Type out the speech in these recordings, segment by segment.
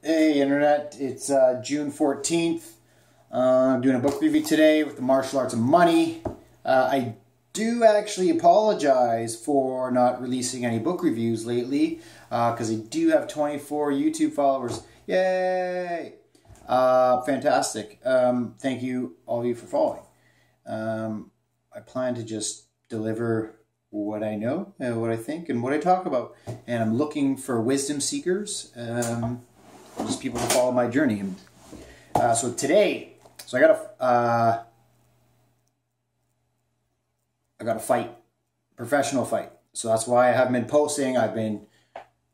Hey Internet, it's June 14th. I'm doing a book review today with the Martial Arts of Money. I do actually apologize for not releasing any book reviews lately because I do have 24 YouTube followers. Yay! Fantastic. Thank you, all of you, for following. I plan to just deliver what I know, what I think, and what I talk about. And I'm looking for wisdom seekers. Just people to follow my journey. So today, I got a fight, professional fight. So that's why I haven't been posting. I've been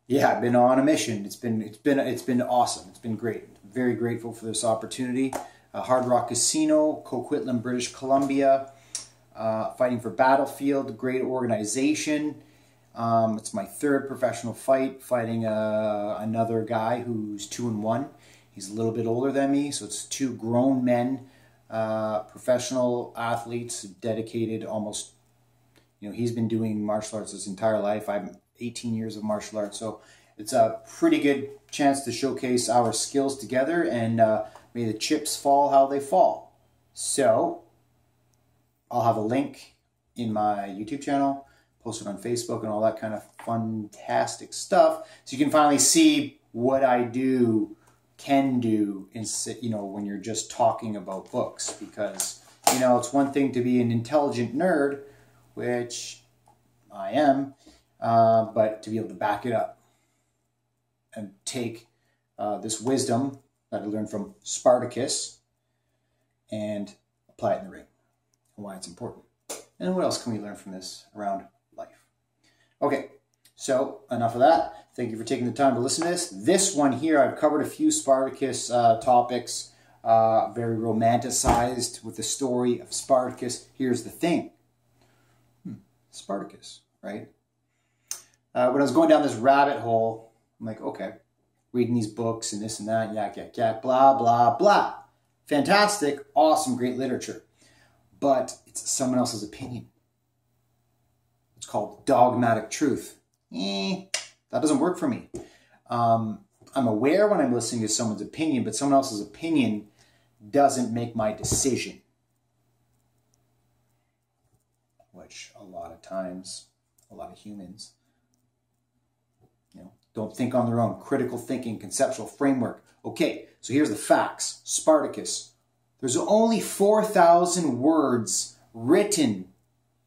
on a mission. It's been awesome. It's been great. Very grateful for this opportunity. Hard Rock Casino, Coquitlam, British Columbia. Fighting for Battlefield, great organization. It's my third professional fight, fighting another guy who's 2-1. He's a little bit older than me, so it's two grown men, professional athletes, dedicated almost, he's been doing martial arts his entire life. I'm 18 years of martial arts, so it's a pretty good chance to showcase our skills together, and may the chips fall how they fall. So I'll have a link in my YouTube channel, post it on Facebook and all that kind of fantastic stuff, so you can finally see what I can do when you're just talking about books. Because it's one thing to be an intelligent nerd, which I am, but to be able to back it up and take this wisdom that I learned from Spartacus and apply it in the ring, and why it's important. And what else can we learn from this around life? Okay, so enough of that. Thank you for taking the time to listen to this. This one here, I've covered a few Spartacus topics, very romanticized with the story of Spartacus. Here's the thing. Spartacus, right? When I was going down this rabbit hole, I'm like, okay, reading these books and this and that, yak, blah, blah, blah. Fantastic, awesome, great literature. But it's someone else's opinion. It's called dogmatic truth. That doesn't work for me. I'm aware when I'm listening to someone's opinion, but someone else's opinion doesn't make my decision. Which a lot of times, a lot of humans, don't think on their own. Critical thinking, conceptual framework. Okay, so here's the facts. Spartacus. There's only 4,000 words written,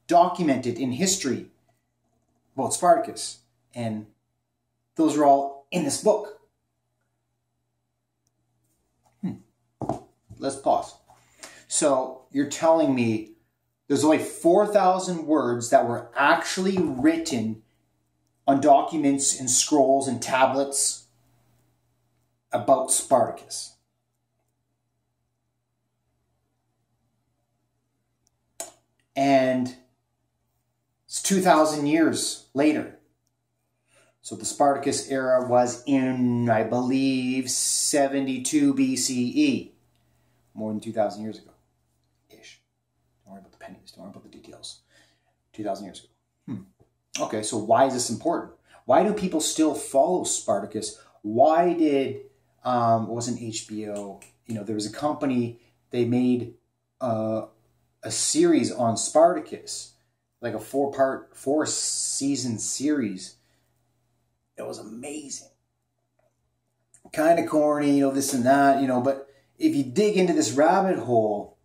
documented in history about Spartacus. And those are all in this book. Let's pause. So you're telling me there's only 4,000 words that were actually written on documents and scrolls and tablets about Spartacus. And it's 2,000 years later. So the Spartacus era was in, I believe, 72 BCE. More than 2,000 years ago. Ish. Don't worry about the pennies. Don't worry about the details. 2,000 years ago. Okay, so why is this important? Why do people still follow Spartacus? Why did, it wasn't HBO, there was a company, they made a series on Spartacus, like a 4-season series. It was amazing. Kind of corny, this and that, but if you dig into this rabbit hole,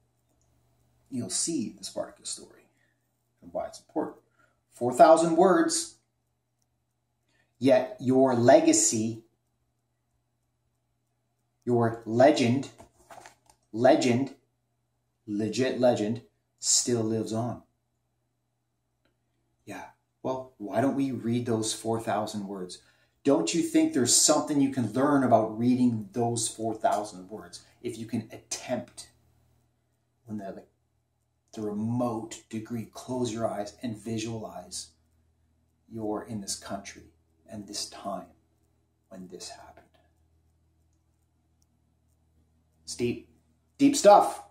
you'll see the Spartacus story and why it's important. 4,000 words, yet your legacy, your legend, legit legend, still lives on. Yeah, well, why don't we read those 4,000 words? Don't you think there's something you can learn about reading those 4,000 words if you can attempt, when the remote degree, close your eyes and visualize you're in this country and this time when this happened. It's deep stuff.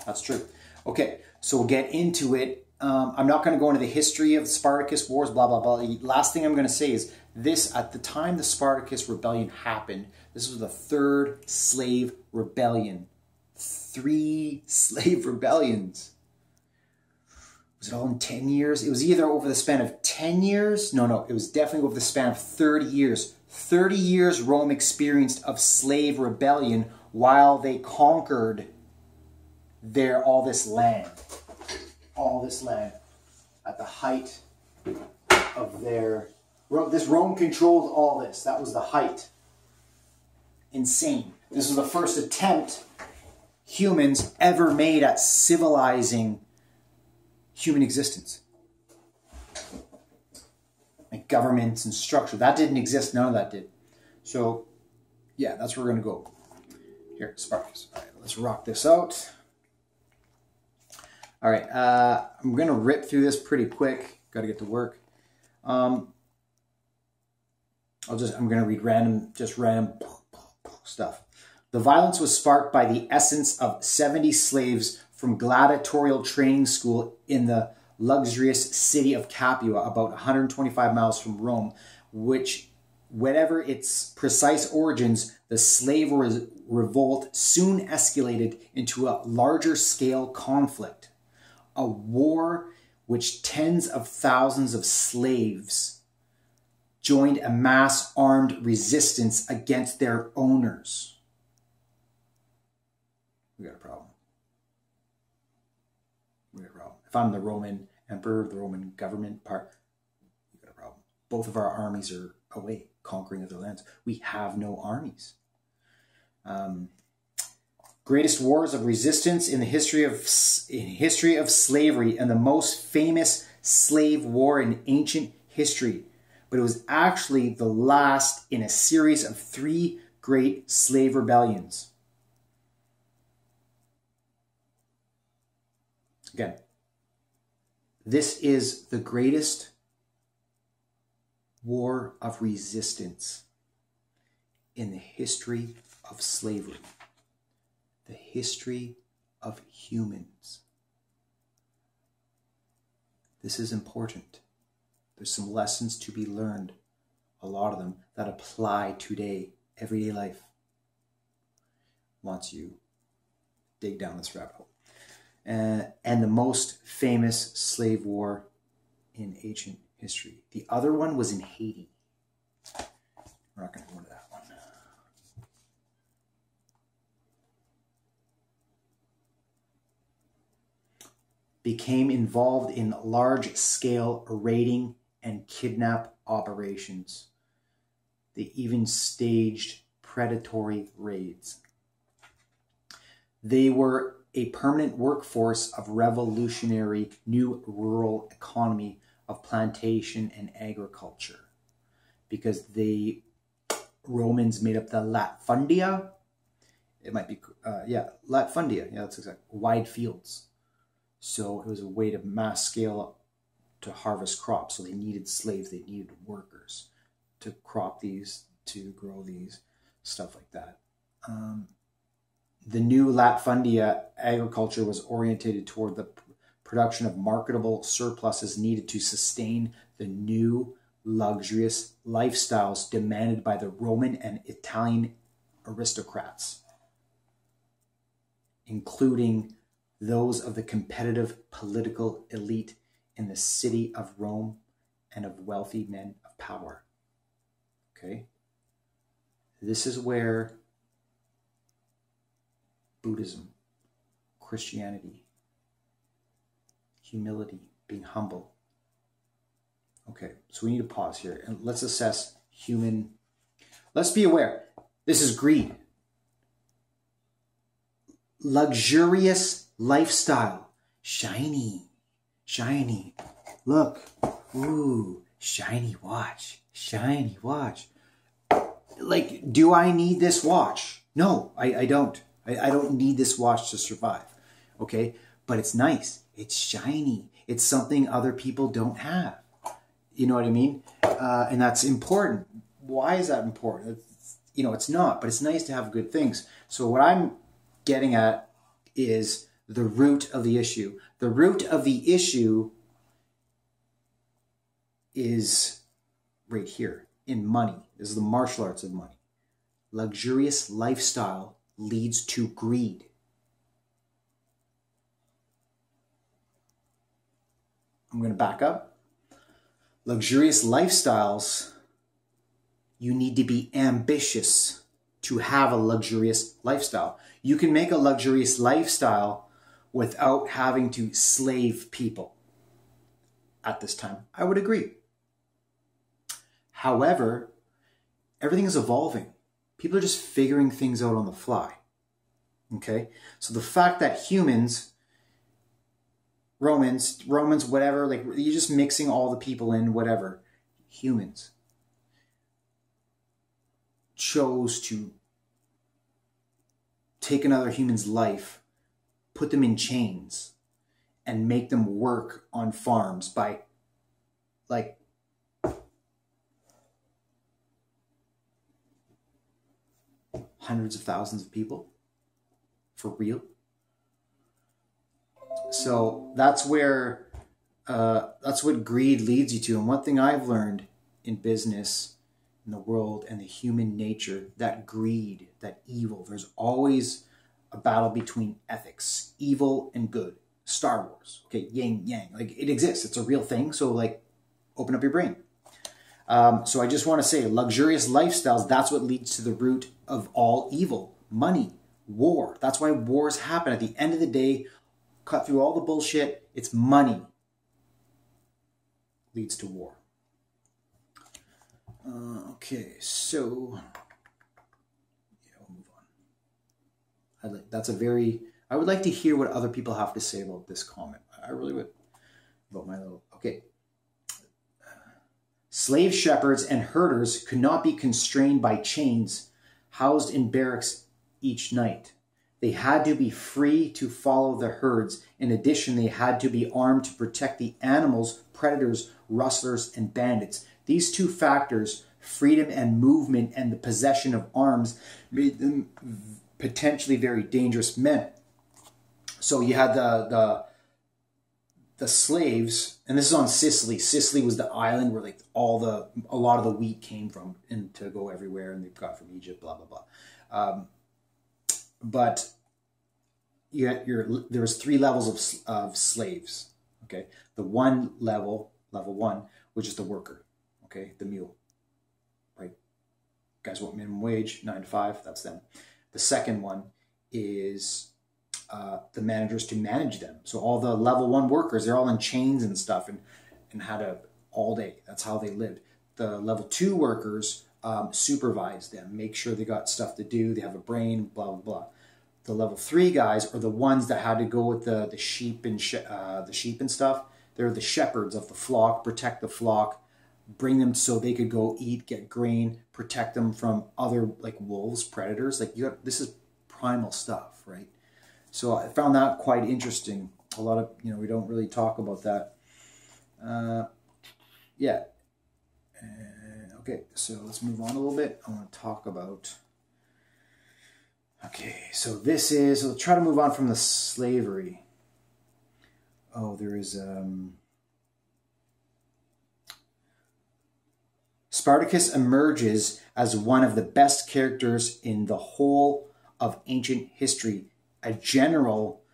That's true. Okay, so we'll get into it. I'm not going to go into the history of Spartacus Wars, blah, blah, blah. Last thing I'm going to say is This, at the time the Spartacus rebellion happened, this was the third slave rebellion. 3 slave rebellions. Was it all in 10 years? It was either over the span of 10 years. No, it was definitely over the span of 30 years. 30 years Rome experienced of slave rebellion while they conquered all this land. All this land. At the height of their... This Rome controlled all this. That was the height. Insane. This was the first attempt humans ever made at civilizing human existence. Like governments and structure. That didn't exist. None of that did. So, yeah, that's where we're going to go. Here, Spartacus. All right, let's rock this out. All right, I'm going to rip through this pretty quick. Got to get to work. I'm going to read random stuff. The violence was sparked by the essence of 70 slaves from gladiatorial training school in the luxurious city of Capua, about 125 miles from Rome, which, whatever its precise origins, the slave revolt soon escalated into a larger scale conflict, a war which tens of thousands of slaves joined a mass armed resistance against their owners. We got a problem. We got a problem. If I'm the Roman emperor, the Roman government part, we got a problem. Both of our armies are away, conquering other lands. We have no armies. Greatest wars of resistance in the history of slavery, and the most famous slave war in ancient history. But it was actually the last in a series of 3 great slave rebellions. Again, this is the greatest war of resistance in the history of slavery, the history of humans. This is important. There's some lessons to be learned, a lot of them that apply today, everyday life, once you dig down this rabbit hole. And the most famous slave war in ancient history. The other one was in Haiti. We're not going to go into that one. Became involved in large-scale raiding and kidnap operations. They even staged predatory raids. They were a permanent workforce of revolutionary new rural economy of plantation and agriculture, because the Romans made up the latifundia. It might be, latifundia. Yeah, that's exactly. Wide fields. So it was a way to mass scale up to harvest crops. So they needed slaves. They needed workers to crop these, to grow these, stuff like that. The new latifundia agriculture was oriented toward the production of marketable surpluses needed to sustain the new luxurious lifestyles demanded by the Roman and Italian aristocrats, including those of the competitive political elite in the city of Rome and of wealthy men of power. Okay? This is where Buddhism, Christianity, humility, being humble. Okay, so we need to pause here and let's assess human. Let's be aware, this is greed. Luxurious lifestyle. Shiny, shiny. Look, ooh, shiny watch, shiny watch. Like, do I need this watch? No, I don't. I don't need this watch to survive, okay? But it's nice. It's shiny. It's something other people don't have. You know what I mean? And that's important. Why is that important? It's not, but it's nice to have good things. So what I'm getting at is the root of the issue. The root of the issue is right here. in money. This is the martial arts of money. Luxurious lifestyle leads to greed. I'm going to back up. Luxurious lifestyles, you need to be ambitious to have a luxurious lifestyle. You can make a luxurious lifestyle without having to slave people at this time. I would agree. However, everything is evolving. People are just figuring things out on the fly. Okay? So the fact that humans, Romans, whatever, like you're just mixing all the people in, whatever. Humans chose to take another human's life, put them in chains, and make them work on farms by, like, hundreds of thousands of people. For real. So that's where, that's what greed leads you to. And one thing I've learned in business, in the world, and the human nature, that greed, that evil, there's always a battle between ethics, evil and good. Star Wars, okay, yin, yang, like it exists. It's a real thing. So like, open up your brain. So I just want to say luxurious lifestyles, that's what leads to the root of all evil. Money, war. That's why wars happen. At the end of the day, cut through all the bullshit, it's money leads to war. Okay, so yeah, we'll move on. I would like to hear what other people have to say about this comment. I really would. About my little, okay. Slave shepherds and herders could not be constrained by chains housed in barracks each night. They had to be free to follow the herds. In addition, they had to be armed to protect the animals, predators, rustlers, and bandits. These two factors, freedom and movement and the possession of arms, made them potentially very dangerous men. So you had the slaves, and this is on Sicily. Sicily was the island where like a lot of the wheat came from and to go everywhere, and they got from Egypt, blah blah blah. But there was 3 levels of slaves. Okay, the one level 1, which is the worker. Okay, the mule. Right, guys want minimum wage, 9 to 5. That's them. The second one is the managers to manage them. So all the level 1 workers, they're all in chains and stuff, and had a all day. That's how they lived. The level 2 workers supervise them, make sure they got stuff to do, they have a brain, blah blah blah. The level 3 guys are the ones that had to go with the sheep and stuff. They're the shepherds of the flock, protect the flock, bring them so they could go eat, get grain, protect them from other like wolves, predators. Like this is primal stuff, right? So I found that quite interesting. A lot of, we don't really talk about that. Yeah. Okay, so let's move on a little bit. I want to talk about, okay, so we'll try to move on from the slavery. Oh, there is, Spartacus emerges as one of the best characters in the whole of ancient history. A general,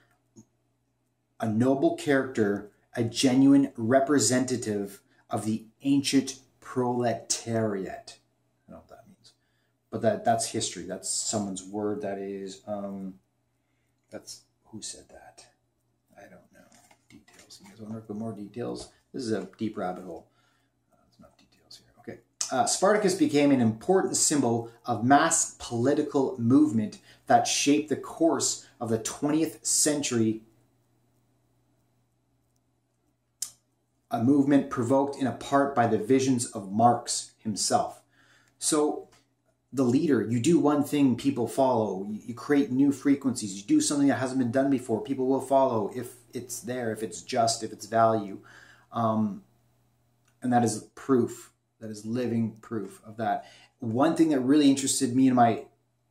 a noble character, a genuine representative of the ancient proletariat. I don't know what that means, but that's history. That's someone's word. That is, that's, who said that? I don't know. Details. You guys want to look at more details? This is a deep rabbit hole. There's enough details here. Okay. Spartacus became an important symbol of mass political movement that shaped the course of the 20th century, a movement provoked in a part by the visions of Marx himself. So the leader, you do one thing, people follow. You create new frequencies. You do something that hasn't been done before, people will follow if it's there, if it's just, if it's value. And that is proof, that is living proof of that. One thing that really interested me in my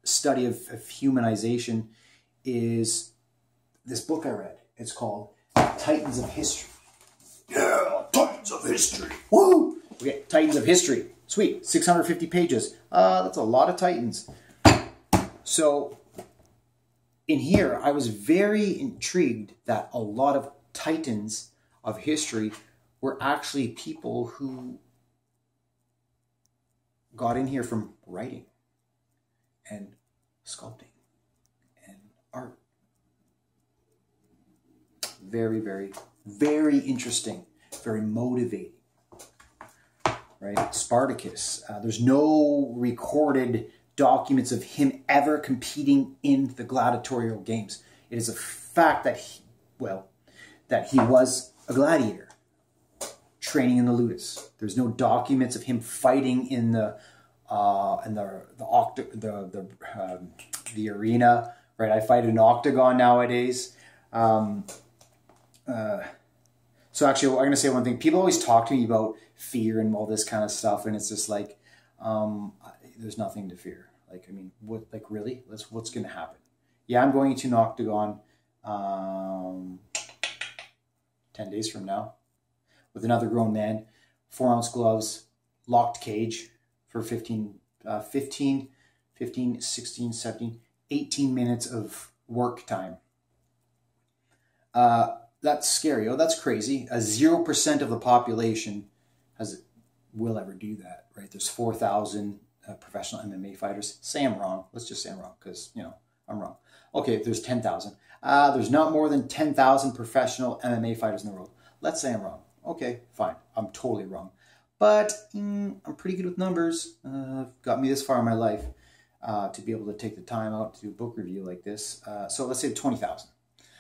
study of humanization is this book I read. It's called Titans of History. Yeah, Titans of History. Woo! Okay, Titans of History. Sweet, 650 pages. That's a lot of Titans. So in here, I was very intrigued that a lot of Titans of history were actually people who got in here from writing and sculpting and art. Very, very, very interesting, very motivating, right? Spartacus, there's no recorded documents of him ever competing in the gladiatorial games. It is a fact that he was a gladiator training in the ludus. There's no documents of him fighting in the arena, right? I fight in an octagon nowadays. So actually, I'm going to say one thing. People always talk to me about fear and all this kind of stuff, and it's just like, there's nothing to fear. Like, I mean, what? Like, really? What's going to happen? Yeah, I'm going into an octagon 10 days from now with another grown man, 4-ounce gloves, locked cage for 15, 16, 17, 18 minutes of work time. That's scary. Oh, that's crazy. 0% of the population will ever do that, right? There's 4,000 professional MMA fighters. Say I'm wrong. Let's just say I'm wrong because, you know, I'm wrong. Okay, there's 10,000. There's not more than 10,000 professional MMA fighters in the world. Let's say I'm wrong. Okay, fine. I'm totally wrong. But I'm pretty good with numbers. Got me this far in my life to be able to take the time out to do a book review like this. So let's say 20,000.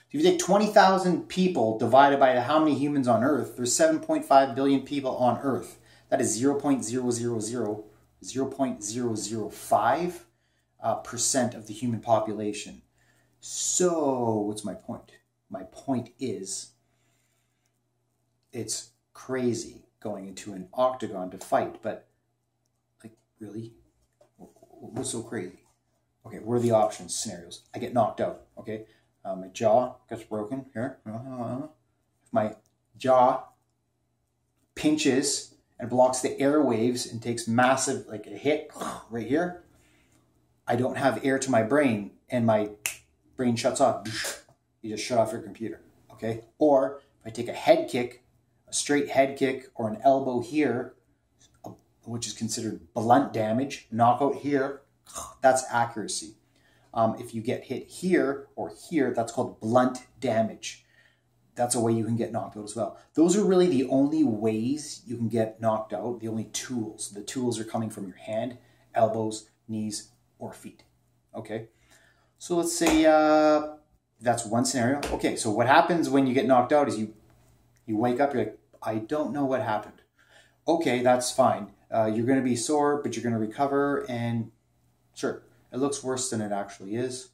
If you take 20,000 people divided by how many humans on Earth, there's 7.5 billion people on Earth. That is 0.005% of the human population. So what's my point? My point is, it's crazy going into an octagon to fight, but like, really? What's so crazy? Okay, what are the options, scenarios? I get knocked out, okay? My jaw gets broken here. My jaw pinches and blocks the airwaves and takes massive, like a hit right here. I don't have air to my brain and my brain shuts off. You just shut off your computer, okay? Or if I take a head kick, a straight head kick or an elbow here, which is considered blunt damage, knockout here, that's accuracy. If you get hit here or here, that's called blunt damage. That's a way you can get knocked out as well. Those are really the only ways you can get knocked out, the only tools. The tools are coming from your hand, elbows, knees, or feet. Okay? So let's say that's one scenario. Okay, so what happens when you get knocked out is you wake up, you're like, I don't know what happened. Okay, that's fine. You're going to be sore, but you're going to recover, and sure, it looks worse than it actually is.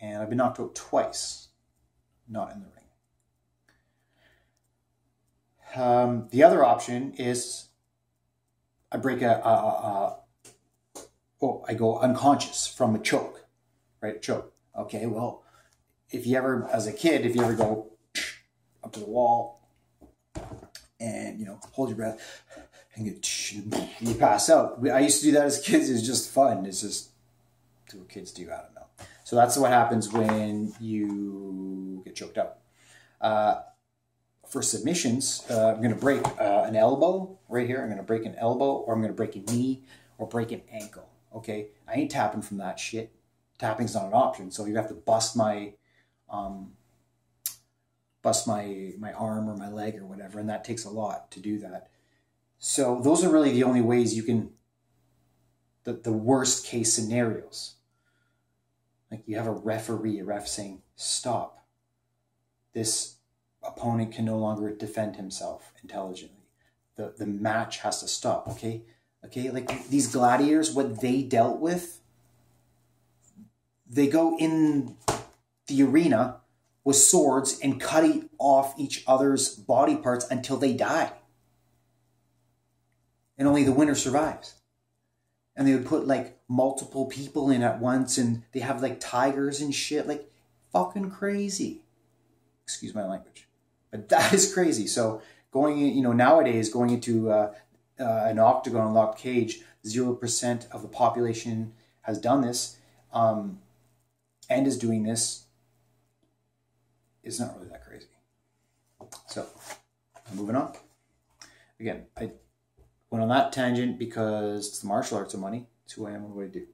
And I've been knocked out twice, not in the ring. The other option is I break I go unconscious from a choke, right? Choke. Okay, well, if you ever, as a kid, if you ever go up to the wall and, you know, hold your breath and you pass out. I used to do that as kids. It's just fun. It's just what kids do. I don't know. So that's what happens when you get choked out. For submissions, I'm going to break an elbow right here. I'm going to break an elbow, or I'm going to break a knee or break an ankle. Okay, I ain't tapping from that shit. Tapping's not an option. So you have to bust my arm or my leg or whatever, and that takes a lot to do that. So those are really the only ways you can, the worst case scenarios. Like you have a ref saying, stop. This opponent can no longer defend himself intelligently. The match has to stop, okay? Okay, like these gladiators, what they dealt with, they go in the arena with swords and cutting off each other's body parts until they die. And only the winner survives. And they would put like multiple people in at once, and they have like tigers and shit, like fucking crazy. Excuse my language. But that is crazy. So going, you know, nowadays going into an octagon locked cage, 0% of the population has done this, and is doing this, is not really that crazy. So, moving on. Again, I went on that tangent because it's the martial arts of money. It's who I am and what I do.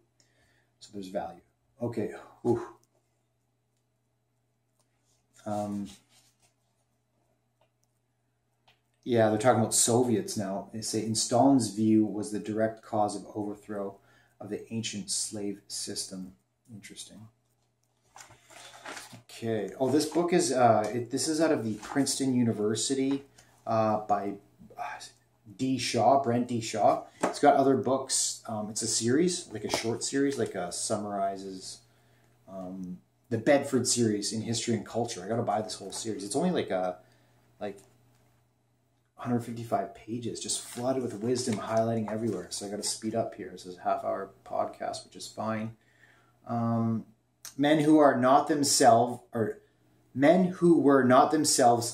So there's value. Okay. Ooh. Yeah, they're talking about Soviets now. They say, in Stalin's view, was the direct cause of overthrow of the ancient slave system. Interesting. Okay. Oh, this book is, this is out of the Princeton University by D. Shaw, Brent D. Shaw. It's got other books. It's a series, like a short series, like summarizes the Bedford series in history and culture. I got to buy this whole series. It's only like 155 pages, just flooded with wisdom, highlighting everywhere. So I got to speed up here. This is a half-hour podcast, which is fine. Men who were not themselves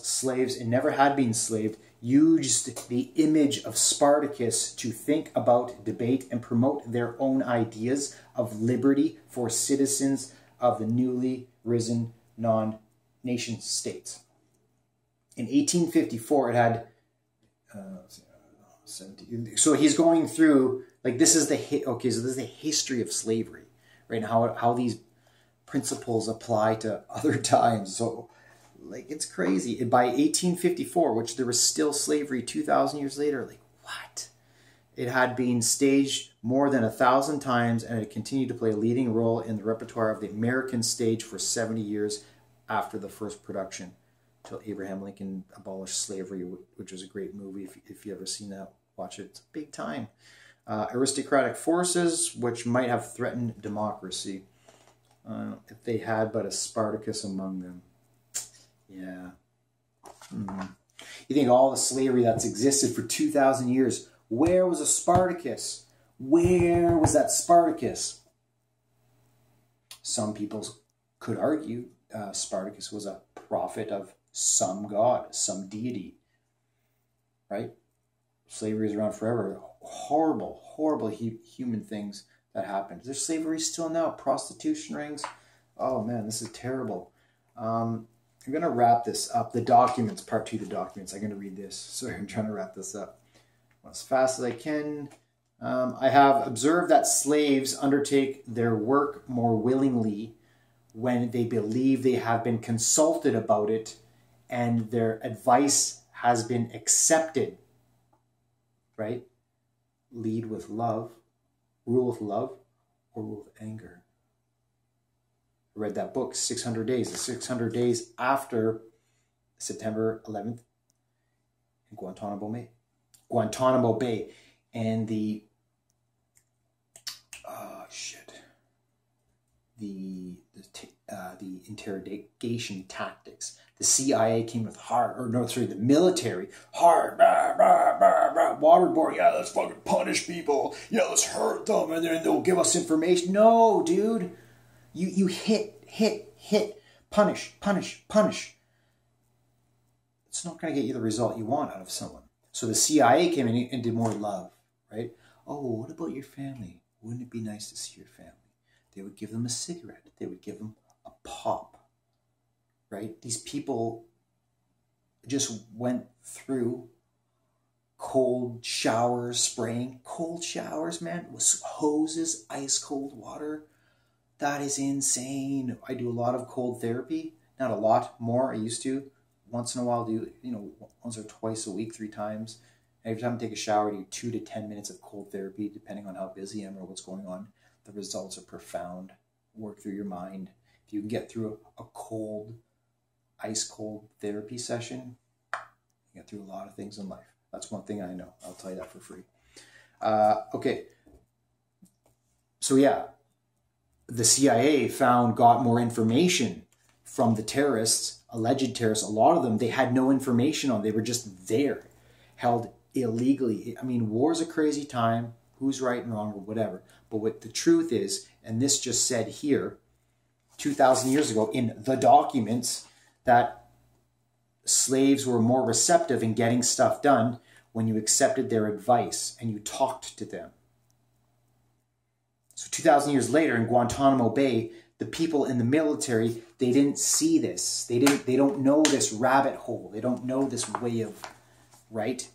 slaves and never had been enslaved used the image of Spartacus to think about, debate, and promote their own ideas of liberty for citizens of the newly risen non-nation states. In 1854, it had 17. So he's going through, like, this is the history of slavery, right? And how these principles apply to other times. So, like, it's crazy. By 1854, which there was still slavery 2,000 years later, like, what? It had been staged more than 1,000 times, and it continued to play a leading role in the repertoire of the American stage for 70 years after the first production, till Abraham Lincoln abolished slavery, which was a great movie. If you ever seen that, watch it. It's a big time. Aristocratic forces, which might have threatened democracy if they had but a Spartacus among them. Yeah. You think all the slavery that's existed for 2,000 years, where was a Spartacus? Where was that Spartacus? Some people could argue Spartacus was a prophet of some god, some deity, right? Slavery is around forever. Horrible, horrible human things that happened. There's slavery still now. Prostitution rings. Oh man, this is terrible. I'm going to wrap this up. The documents, part 2, the documents. I'm going to read this. Sorry, I'm trying to wrap this up as fast as I can. I have observed that slaves undertake their work more willingly when they believe they have been consulted about it and their advice has been accepted, right? Lead with love, rule with love, or rule with anger. I read that book, 600 Days, the 600 days after September 11th in Guantanamo Bay. And the interrogation tactics. The CIA came with the military, waterboarding. Yeah, let's fucking punish people. Yeah, let's hurt them, and then they'll give us information. No, dude, you hit, punish. It's not going to get you the result you want out of someone. So the CIA came in and did more love, right? Oh, what about your family? Wouldn't it be nice to see your family? They would give them a cigarette. They would give them a pop, right? These people just went through cold showers, spraying. Cold showers, man, with hoses, ice cold water. That is insane. I do a lot of cold therapy. Not a lot, more. I used to. Once in a while, once or twice a week, 3 times. Every time I take a shower, I do 2 to 10 minutes of cold therapy, depending on how busy I am or what's going on. The results are profound. Work through your mind. If you can get through a cold, ice cold therapy session, you get through a lot of things in life. That's one thing I know. I'll tell you that for free. Okay. So yeah, the CIA got more information from the terrorists, alleged terrorists. A lot of them, they had no information on. They were just there, held illegally. I mean, war's a crazy time. Who's right and wrong or whatever. But what the truth is, and this just said here, 2,000 years ago in the documents, that slaves were more receptive in getting stuff done when you accepted their advice and you talked to them. So 2,000 years later in Guantanamo Bay, the people in the military, they didn't see this. They don't know this rabbit hole. They don't know this way of, right?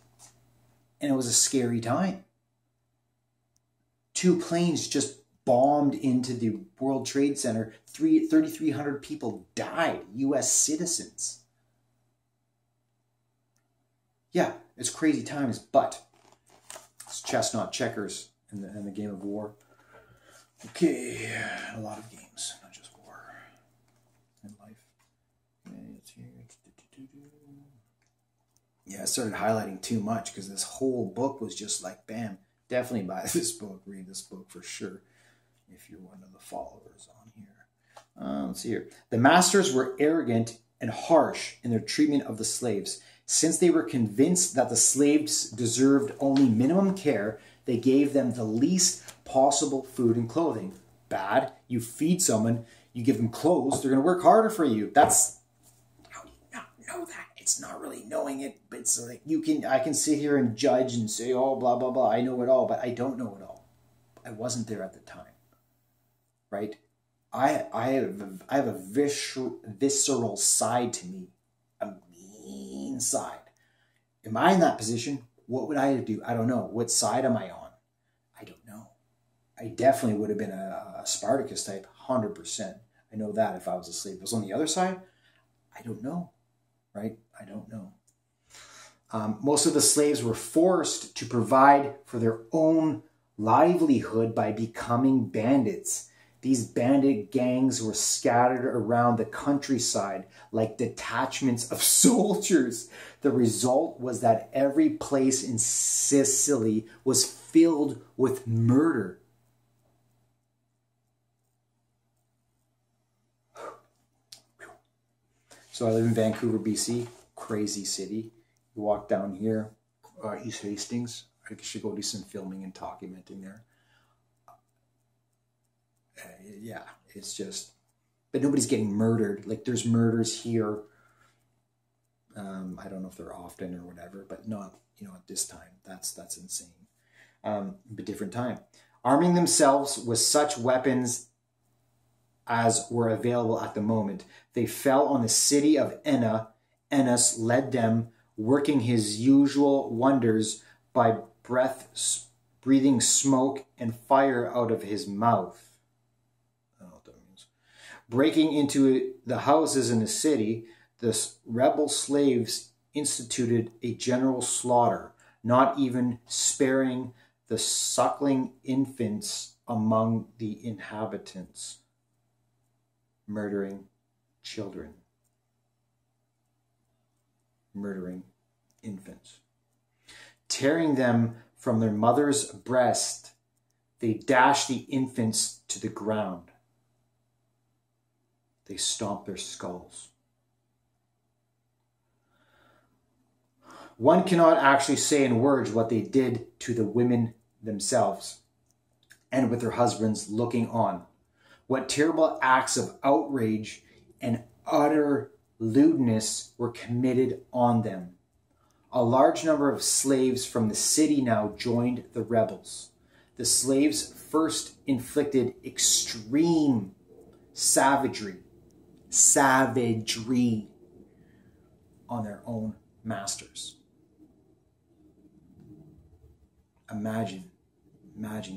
And it was a scary time. 2 planes just bombed into the World Trade Center. 3,300 people died, U.S. citizens. Yeah, it's crazy times, but it's chess, not checkers in the game of war. Okay, a lot of games, not just war and life. Yeah, I started highlighting too much because this whole book was just like, bam, definitely buy this book, read this book for sure, if you're one of the followers on here. Let's see here. The masters were arrogant and harsh in their treatment of the slaves. Since they were convinced that the slaves deserved only minimum care, they gave them the least possible food and clothing. Bad. You feed someone, you give them clothes, they're going to work harder for you. That's, how do you not know that? It's not really knowing it, but it's like I can sit here and judge and say, oh, blah, blah, blah, I know it all, but I don't know it all. I wasn't there at the time, right? I have a visceral side to me, a mean side. Am I in that position? What would I do? I don't know. What side am I on? I don't know. I definitely would have been a Spartacus type, 100%. I know that if I was a slave. If I was on the other side, I don't know, right? I don't know. Most of the slaves were forced to provide for their own livelihood by becoming bandits. These bandit gangs were scattered around the countryside like detachments of soldiers. The result was that every place in Sicily was filled with murder. So I live in Vancouver, BC, crazy city. You walk down here, East Hastings. I should go do some filming and documenting there. Yeah, it's just, but nobody's getting murdered. Like there's murders here. I don't know if they're often or whatever, but not, at this time. That's insane. But different time. Arming themselves with such weapons as were available at the moment, they fell on the city of Enna. Ennas led them, working his usual wonders by breathing smoke and fire out of his mouth. I don't know what that means. Breaking into the houses in the city, the rebel slaves instituted a general slaughter, not even sparing the suckling infants among the inhabitants, murdering children, murdering infants. Tearing them from their mother's breast, they dashed the infants to the ground. They stomped their skulls. One cannot actually say in words what they did to the women themselves and with their husbands looking on. What terrible acts of outrage and utter lewdness were committed on them. A large number of slaves from the city now joined the rebels. The slaves first inflicted extreme savagery on their own masters. Imagine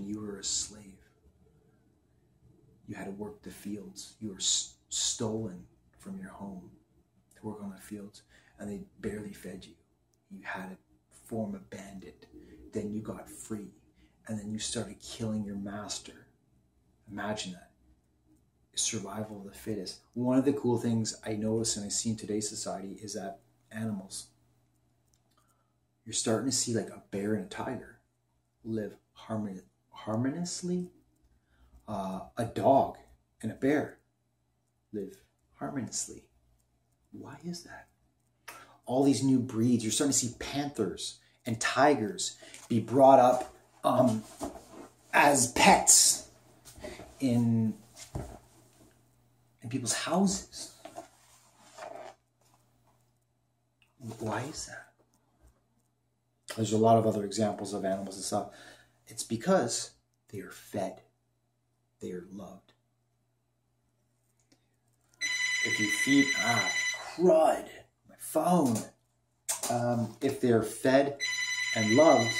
you were a slave. You had to work the fields. You were stolen from your home to work on the fields, and they barely fed you. You had to form a bandit. Then you got free, and then you started killing your master. Imagine that. Survival of the fittest. One of the cool things I notice and I see in today's society is that animals, you're starting to see like a bear and a tiger live harmoniously. A dog and a bear live harmoniously. Why is that? All these new breeds, you're starting to see panthers and tigers be brought up as pets in people's houses. Why is that? There's a lot of other examples of animals and stuff. It's because they are fed. They are loved. If you feed, crud, my phone. If they're fed and loved,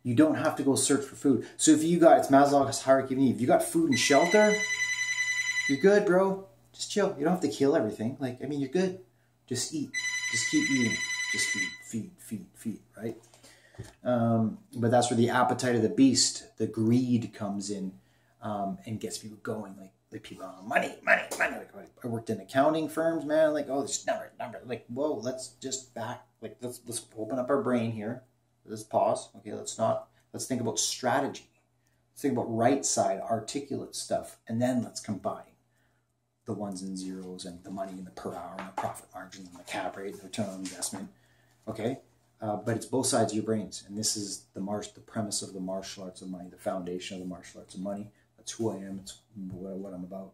you don't have to go search for food. So if you got, it's Maslow's hierarchy of need. If you got food and shelter, you're good, bro. Just chill. You don't have to kill everything. Like, I mean, you're good. Just eat. Just keep eating. Just feed, right? But that's where the appetite of the beast, the greed comes in, and gets people going. Like people are money. Like, I worked in accounting firms, man. Like, oh, this number. Like, whoa, let's just back. Like, let's open up our brain here. Let's pause. Okay, let's think about strategy. Let's think about right side, articulate stuff, and then let's combine the ones and zeros and the money and the per hour and the profit margin and the cap rate, the return on investment. Okay, but it's both sides of your brains, and this is the premise of the martial arts of money, the foundation of the martial arts of money. That's who I am. It's what I'm about.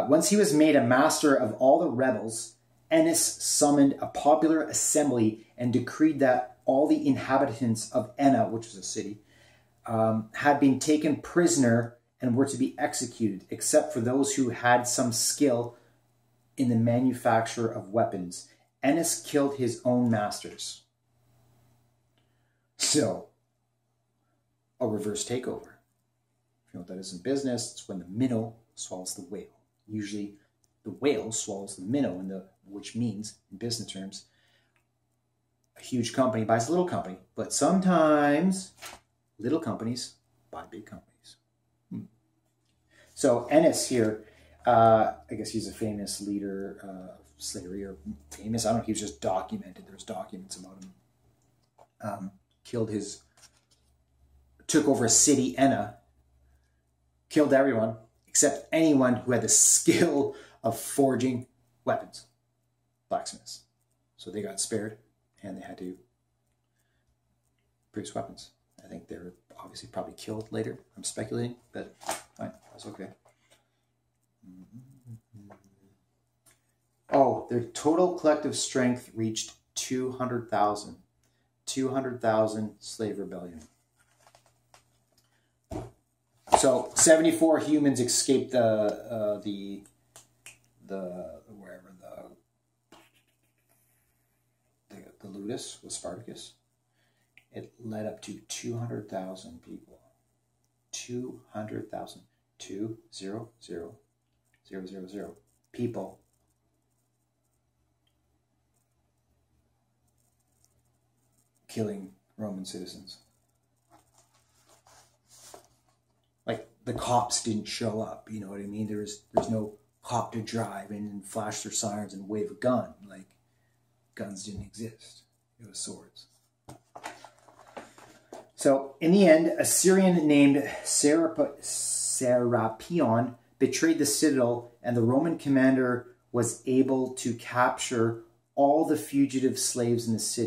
Once he was made a master of all the rebels, Ennis summoned a popular assembly and decreed that all the inhabitants of Enna, which was a city, had been taken prisoner and were to be executed, except for those who had some skill in the manufacture of weapons. Ennis killed his own masters. So, a reverse takeover. If you know what that is in business, it's when the minnow swallows the whale. Usually, the whale swallows the minnow, which means, in business terms, a huge company buys a little company, but sometimes little companies buy big companies. So Ennis here, I guess he's a famous leader of slavery, or famous, I don't know, he was just documented. There's documents about him. Took over a city, Enna, killed everyone except anyone who had the skill of forging weapons, blacksmiths. So they got spared, and they had to produce weapons. I think they were obviously probably killed later. I'm speculating, but fine, that's okay. Oh, their total collective strength reached 200,000. 200,000 slave rebellion. So 74 humans escaped the ludus with Spartacus. It led up to 200,000 people. 200,000. 200,000 people killing Roman citizens. Like, the cops didn't show up, you know what I mean? There's no cop to drive in and flash their sirens and wave a gun. Like, guns didn't exist. It was swords. So, in the end, a Syrian named Serapion betrayed the citadel, and the Roman commander was able to capture all the fugitive slaves in the city.